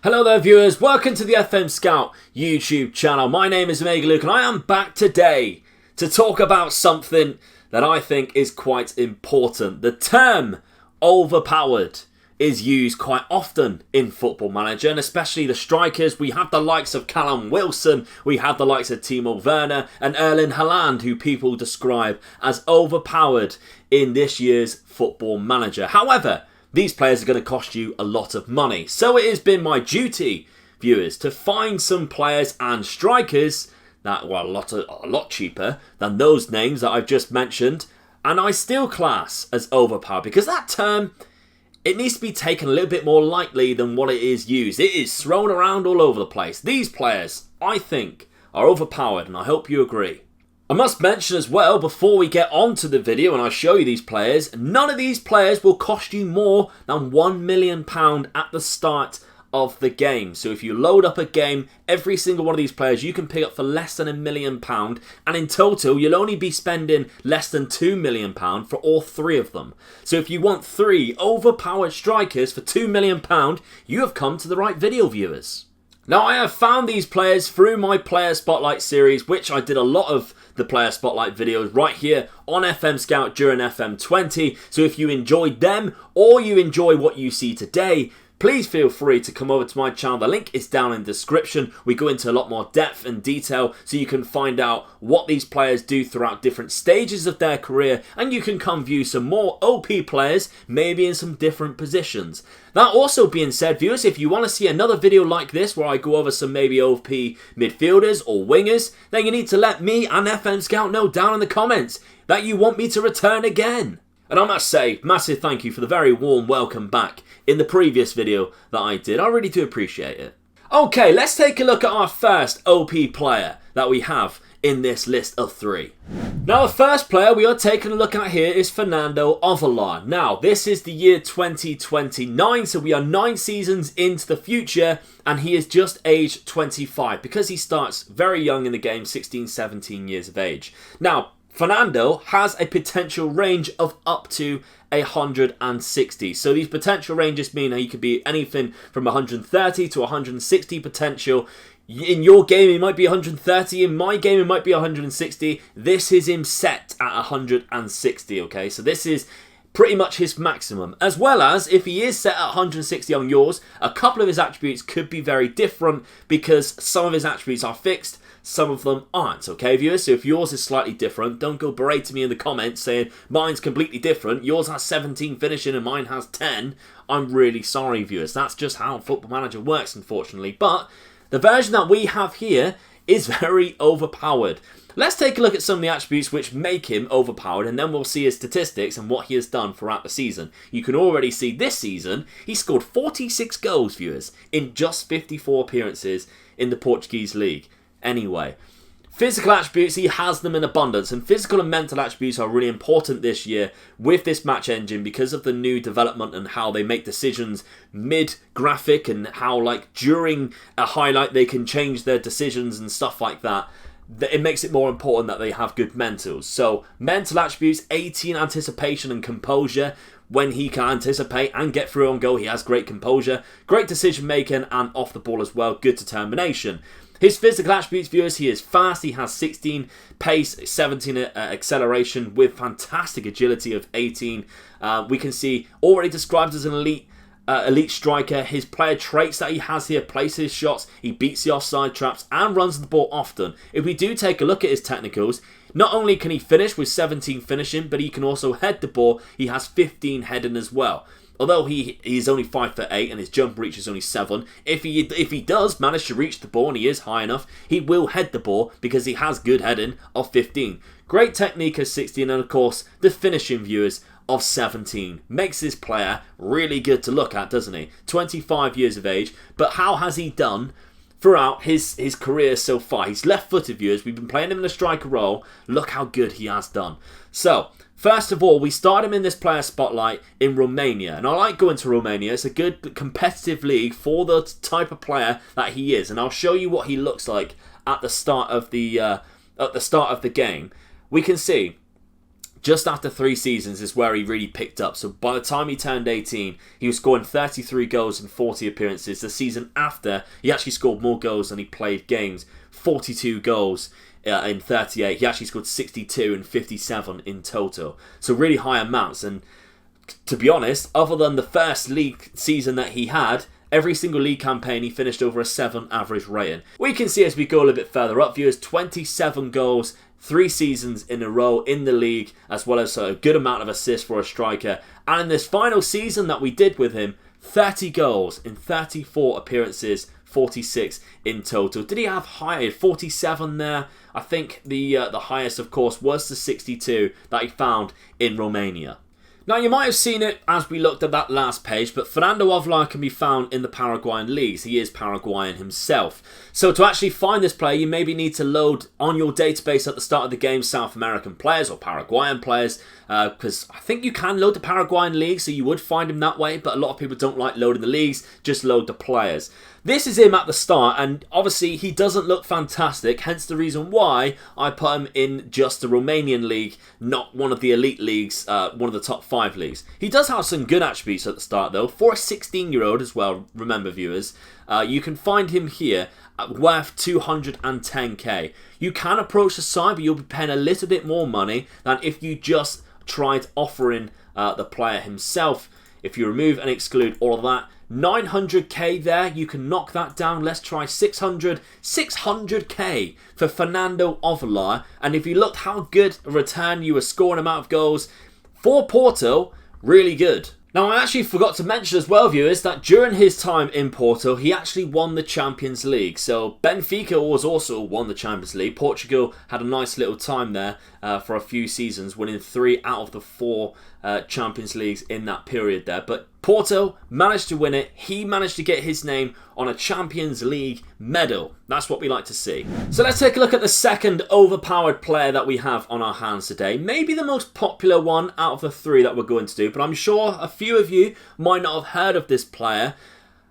Hello there viewers, welcome to the FMSCOUT YouTube channel. My name is Omega Luke and I am back today to talk about something that I think is quite important. The term overpowered is used quite often in Football Manager, and especially the strikers. We have the likes of Callum Wilson, we have the likes of Timo Werner and Erling Haaland, who people describe as overpowered in this year's Football Manager. However, these players are going to cost you a lot of money. So it has been my duty, viewers, to find some players and strikers that were a lot cheaper than those names that I've just mentioned, and I still class as overpowered, because that term, it needs to be taken a little bit more lightly than what it is used. It is thrown around all over the place. These players, I think, are overpowered, and I hope you agree. I must mention as well, before we get on to the video and I show you these players, none of these players will cost you more than £1 million at the start of the game. So if you load up a game, every single one of these players you can pick up for less than £1 million, and in total you'll only be spending less than £2 million for all three of them. So if you want three overpowered strikers for £2 million, you have come to the right video, viewers. Now, I have found these players through my Player Spotlight series, which I did a lot of the Player Spotlight videos right here on FMSCOUT during FM20. So if you enjoyed them or you enjoy what you see today, please feel free to come over to my channel. The link is down in the description. We go into a lot more depth and detail so you can find out what these players do throughout different stages of their career, and you can come view some more OP players, maybe in some different positions. That also being said, viewers, if you want to see another video like this where I go over some maybe OP midfielders or wingers, then you need to let me and FMSCOUT know down in the comments that you want me to return again. And I must say, massive thank you for the very warm welcome back in the previous video that I did. I really do appreciate it. Okay, let's take a look at our first OP player that we have in this list of three. Now, the first player we are taking a look at here is Fernando Avalon. Now, this is the year 2029, so we are 9 seasons into the future, and he is just aged 25 because he starts very young in the game, 16, 17 years of age. Now, Fernando has a potential range of up to 160. So these potential ranges mean that he could be anything from 130 to 160 potential. In your game, it might be 130. In my game, it might be 160. This is him set at 160, okay? So this is pretty much his maximum. As well as, if he is set at 160 on yours, a couple of his attributes could be very different because some of his attributes are fixed, some of them aren't, okay, viewers? So if yours is slightly different, don't go berating me in the comments saying mine's completely different, yours has 17 finishing and mine has 10. I'm really sorry, viewers. That's just how Football Manager works, unfortunately. But the version that we have here is very overpowered. Let's take a look at some of the attributes which make him overpowered, and then we'll see his statistics and what he has done throughout the season. You can already see this season, he scored 46 goals, viewers, in just 54 appearances in the Portuguese league. Anyway, physical attributes, he has them in abundance, and physical and mental attributes are really important this year with this match engine because of the new development and how they make decisions mid-graphic and how, like, during a highlight they can change their decisions and stuff like that. It makes it more important that they have good mentals. So, mental attributes, 18 anticipation and composure. When he can anticipate and get through on goal, he has great composure, great decision making, and off the ball as well, good determination. His physical attributes, viewers, he is fast, he has 16 pace, 17 acceleration with fantastic agility of 18. We can see already described as an elite striker. His player traits that he has here: places shots, he beats the offside traps and runs the ball often. If we do take a look at his technicals, not only can he finish with 17 finishing, but he can also head the ball. He has 15 heading as well. Although he's only 5'8" and his jump reach is only 7, if he does manage to reach the ball and he is high enough, he will head the ball because he has good heading of 15. Great technique of 16, and of course the finishing, viewers, of 17. Makes this player really good to look at, doesn't he? 25 years of age, but how has he done throughout his career so far? He's left-footed, viewers. We've been playing him in a striker role. Look how good he has done. So, first of all, we start him in this player spotlight in Romania. And I like going to Romania. It's a good competitive league for the type of player that he is. And I'll show you what he looks like at the start of the game. We can see just after 3 seasons is where he really picked up. So by the time he turned 18, he was scoring 33 goals in 40 appearances. The season after, he actually scored more goals than he played games. 42 goals in 38. He actually scored 62 and 57 in total. So really high amounts. And to be honest, other than the first league season that he had, every single league campaign he finished over a 7 average rating. We can see as we go a little bit further up, viewers, 27 goals, 3 seasons in a row in the league, as well as a good amount of assists for a striker. And in this final season that we did with him, 30 goals in 34 appearances, 46 in total. Did he have higher? 47 there. I think the highest, of course, was the 62 that he found in Romania. Now, you might have seen it as we looked at that last page, but Fernando Avalon can be found in the Paraguayan leagues. He is Paraguayan himself. So to actually find this player, you maybe need to load on your database at the start of the game South American players or Paraguayan players, because I think you can load the Paraguayan league, so you would find him that way, but a lot of people don't like loading the leagues, just load the players. This is him at the start, and obviously he doesn't look fantastic, hence the reason why I put him in just the Romanian league, not one of the elite leagues, one of the top 5 leagues. He does have some good attributes at the start though, for a 16-year-old as well, remember viewers. You can find him here at worth 210k. You can approach the side, but you'll be paying a little bit more money than if you just tried offering the player himself. If you remove and exclude all of that, 900k there, you can knock that down. Let's try 600k for Fernando Avalon. And if you looked how good a return you were scoring amount of goals for Porto, really good. Now, I actually forgot to mention as well, viewers, that during his time in Porto, he actually won the Champions League. So Benfica was also won the Champions League. Portugal had a nice little time there for a few seasons, winning 3 out of the 4 Champions Leagues in that period there. But Porto managed to win it. He managed to get his name on a Champions League medal. That's what we like to see. So let's take a look at the second overpowered player that we have on our hands today. Maybe the most popular one out of the 3 that we're going to do, but I'm sure a few of you might not have heard of this player.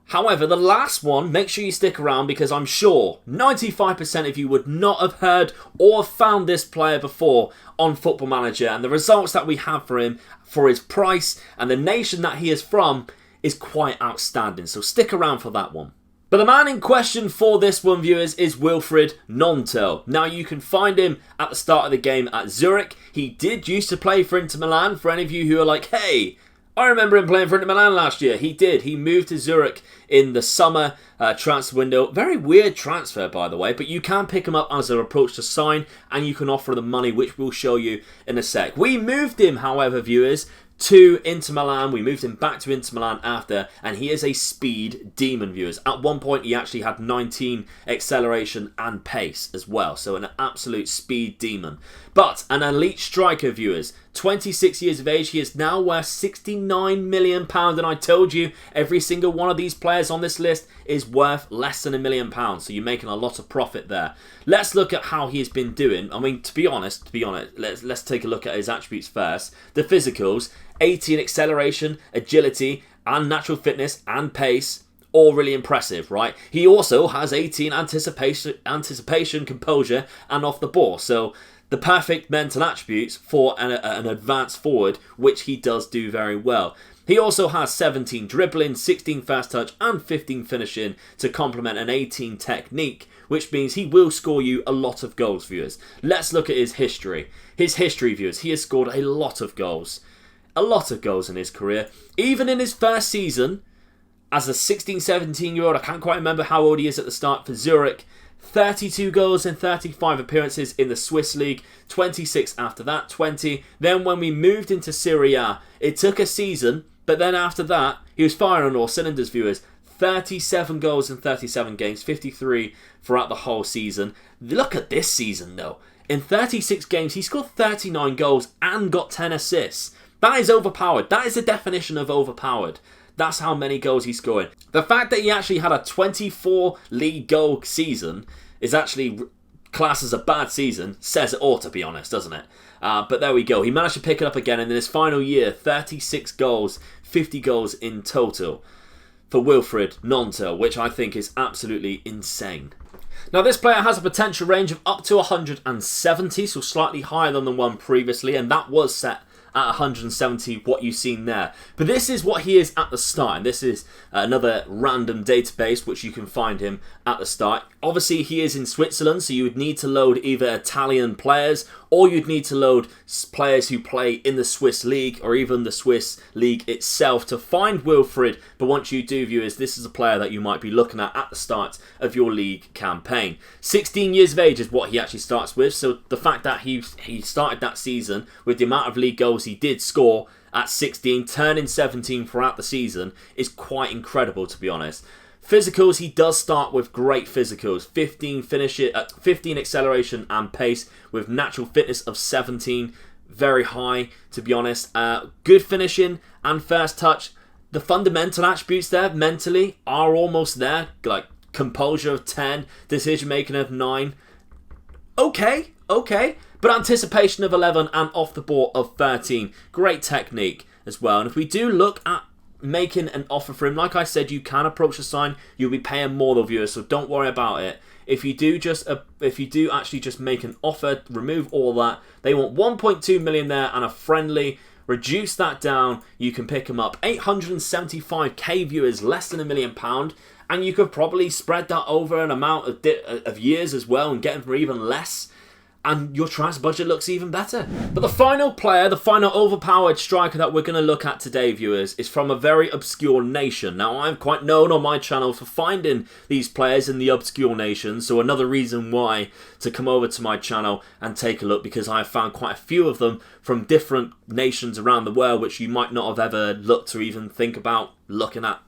However, the last one, make sure you stick around because I'm sure 95% of you would not have heard or found this player before on Football Manager. And the results that we have for him, for his price and the nation that he is from, is quite outstanding. So stick around for that one. But the man in question for this one, viewers, is Wilfried Nontel. Now, you can find him at the start of the game at Zurich. He did used to play for Inter Milan. For any of you who are like, hey, I remember him playing for Inter Milan last year. He did. He moved to Zurich in the summer transfer window. Very weird transfer, by the way, but you can pick him up as an approach to sign, and you can offer the money, which we'll show you in a sec. We moved him, however, viewers, to Inter Milan. We moved him back to Inter Milan after, and he is a speed demon, viewers. At one point, he actually had 19 acceleration and pace as well, so an absolute speed demon. But an elite striker, viewers. 26 years of age, he is now worth £69 million, and I told you every single one of these players on this list is worth less than £1 million, so you're making a lot of profit there. Let's look at how he's been doing. I mean, to be honest, let's take a look at his attributes first. The physicals, 18 acceleration, agility, and natural fitness and pace. All really impressive, right? He also has 18 anticipation, composure, and off the ball. So the perfect mental attributes for an advanced forward, which he does do very well. He also has 17 dribbling, 16 fast touch, and 15 finishing to complement an 18 technique, which means he will score you a lot of goals, viewers. Let's look at his history. His history, viewers, he has scored a lot of goals. A lot of goals in his career. Even in his first season, as a 16, 17-year-old, I can't quite remember how old he is at the start for Zurich, 32 goals in 35 appearances in the Swiss League, 26 after that, 20. Then when we moved into Serie A, it took a season, but then after that, he was firing on all cylinders, viewers. 37 goals in 37 games, 53 throughout the whole season. Look at this season, though. In 36 games, he scored 39 goals and got 10 assists. That is overpowered. That is the definition of overpowered. That's how many goals he's scoring. The fact that he actually had a 24 league goal season is actually classed as a bad season. Says it all, to be honest, doesn't it? But there we go. He managed to pick it up again, and in his final year, 36 goals, 50 goals in total for Wilfried Nontel, which I think is absolutely insane. Now this player has a potential range of up to 170, so slightly higher than the one previously, and that was set at 170, what you've seen there. But this is what he is at the start, and this is another random database which you can find him at the start. Obviously he is in Switzerland, so you would need to load either Italian players, or you'd need to load players who play in the Swiss League, or even the Swiss League itself to find Wilfried. But once you do, viewers, this is a player that you might be looking at the start of your league campaign. 16 years of age is what he actually starts with, so the fact that he started that season with the amount of league goals he did score at 16, turning 17 throughout the season, is quite incredible, to be honest. Physicals, he does start with great physicals. 15 acceleration and pace with natural fitness of 17. Very high, to be honest. Good finishing and first touch. The fundamental attributes there, mentally, are almost there. Like composure of 10, decision making of 9. Okay. But anticipation of 11 and off the ball of 13. Great technique as well. And if we do look at making an offer for him, like I said, you can approach the sign. You'll be paying more, though, viewers, so don't worry about it. If you do actually just make an offer, remove all that. They want 1.2 million there and a friendly. Reduce that down. You can pick him up 875k, viewers, less than £1 million. And you could probably spread that over an amount of years as well and get him for even less. And your transfer budget looks even better. But the final player, the final overpowered striker that we're going to look at today, viewers, is from a very obscure nation. Now, I'm quite known on my channel for finding these players in the obscure nations, so another reason why to come over to my channel and take a look, because I found quite a few of them from different nations around the world, which you might not have ever looked or even think about looking at,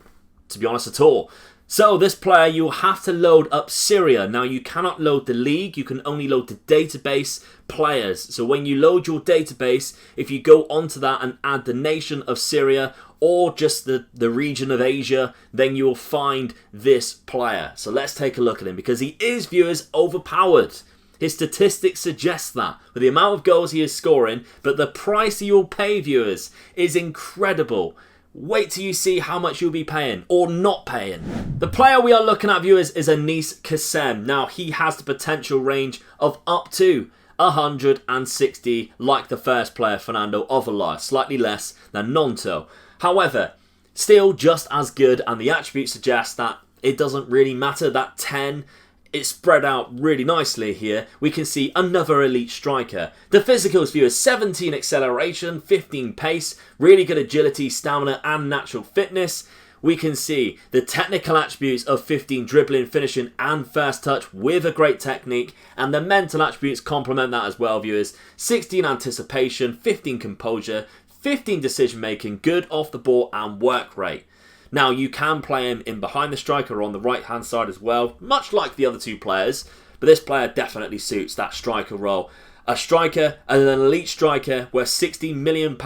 to be honest, at all. So this player, you'll have to load up Syria. Now you cannot load the league, you can only load the database players. So when you load your database, if you go onto that and add the nation of Syria or just the region of Asia, then you'll find this player. So let's take a look at him, because he is, viewers, overpowered. His statistics suggest that, with the amount of goals he is scoring, but the price you'll pay, viewers, is incredible. Wait till you see how much you'll be paying or not paying. The player we are looking at, viewers, is Anis Kassem. Now, he has the potential range of up to 160, like the first player, Fernando Avalon, slightly less than Nontel. However, still just as good, and the attributes suggest that it doesn't really matter. That 10, it's spread out really nicely here. We can see another elite striker. The physicals, viewers, 17 acceleration, 15 pace, really good agility, stamina and natural fitness. We can see the technical attributes of 15 dribbling, finishing and first touch with a great technique, and the mental attributes complement that as well, viewers. 16 anticipation, 15 composure, 15 decision making, good off the ball and work rate. Now, you can play him in behind the striker or on the right-hand side as well, much like the other two players, but this player definitely suits that striker role. A striker and an elite striker worth £60 million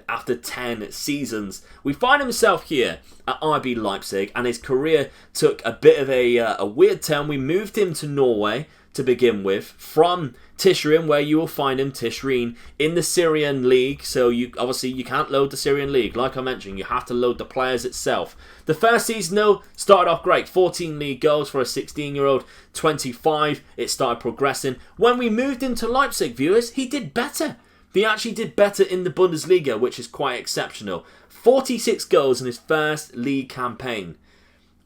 after 10 seasons. We find himself here at RB Leipzig, and his career took a bit of a weird turn. We moved him to Norway to begin with, from Tishreen, where you will find him, Tishreen, in the Syrian league. So obviously you can't load the Syrian league. Like I mentioned, you have to load the players itself. The first season, though, started off great. 14 league goals for a 16-year-old, 25. It started progressing. When we moved him to Leipzig, viewers, he did better. He actually did better in the Bundesliga, which is quite exceptional. 46 goals in his first league campaign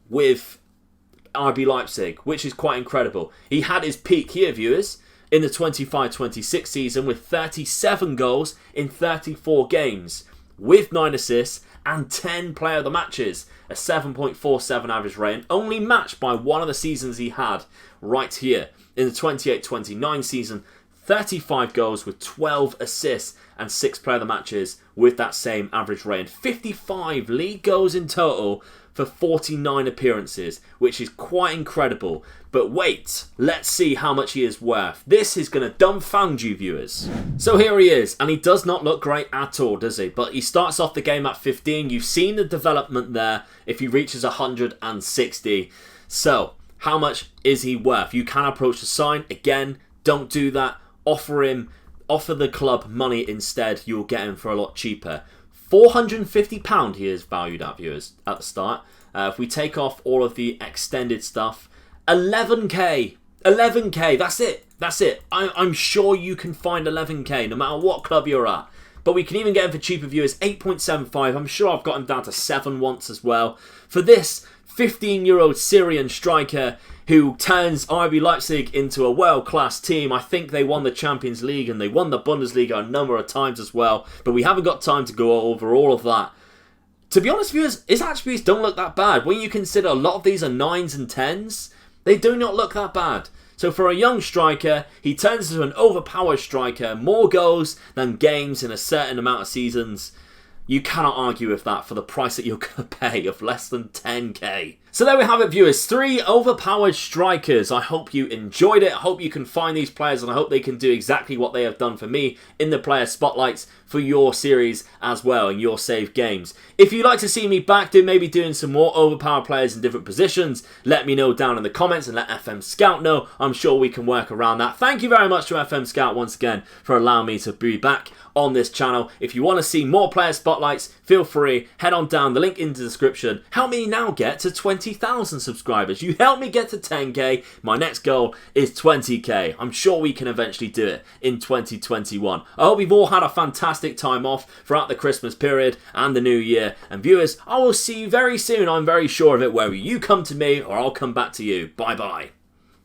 with RB Leipzig, which is quite incredible. He had his peak here, viewers, in the 25-26 season with 37 goals in 34 games, with 9 assists and 10 player of the matches, a 7.47 average rating, only matched by one of the seasons he had right here in the 28-29 season. 35 goals with 12 assists and 6 player of the matches with that same average rating. 55 league goals in total for 49 appearances, which is quite incredible. But wait, let's see how much he is worth. This is going to dumbfound you, viewers. So here he is, and he does not look great at all, does he? But he starts off the game at 15. You've seen the development there if he reaches 160. So, how much is he worth? You can approach the sign. Again, don't do that. Offer the club money instead. You'll get him for a lot cheaper. £450 he is valued at, viewers, at the start. If we take off all of the extended stuff, 11k 11k, that's it. That's it. I'm sure you can find 11k no matter what club you're at. But we can even get him for cheaper viewers, 8.75. I'm sure I've got him down to 7 once as well. For this 15-year-old Syrian striker who turns RB Leipzig into a world-class team. I think they won the Champions League and they won the Bundesliga a number of times as well. But we haven't got time to go over all of that. To be honest, viewers, his attributes don't look that bad. When you consider a lot of these are 9s and 10s, they do not look that bad. So for a young striker, he turns into an overpowered striker, more goals than games in a certain amount of seasons. You cannot argue with that for the price that you're going to pay of less than 10k. So there we have it, viewers. 3 overpowered strikers. I hope you enjoyed it. I hope you can find these players and I hope they can do exactly what they have done for me in the player spotlights for your series as well in your saved games. If you'd like to see me back maybe doing some more overpowered players in different positions, let me know down in the comments and let FMSCOUT know. I'm sure we can work around that. Thank you very much to FMSCOUT once again for allowing me to be back on this channel. If you want to see more player spotlights, feel free, head on down, the link in the description. Help me now get to 20,000 subscribers. You help me get to 10k. My next goal is 20k. I'm sure we can eventually do it in 2021. I hope you've all had a fantastic time off throughout the Christmas period and the new year. And viewers, I will see you very soon. I'm very sure of it, whether you come to me or I'll come back to you. Bye bye.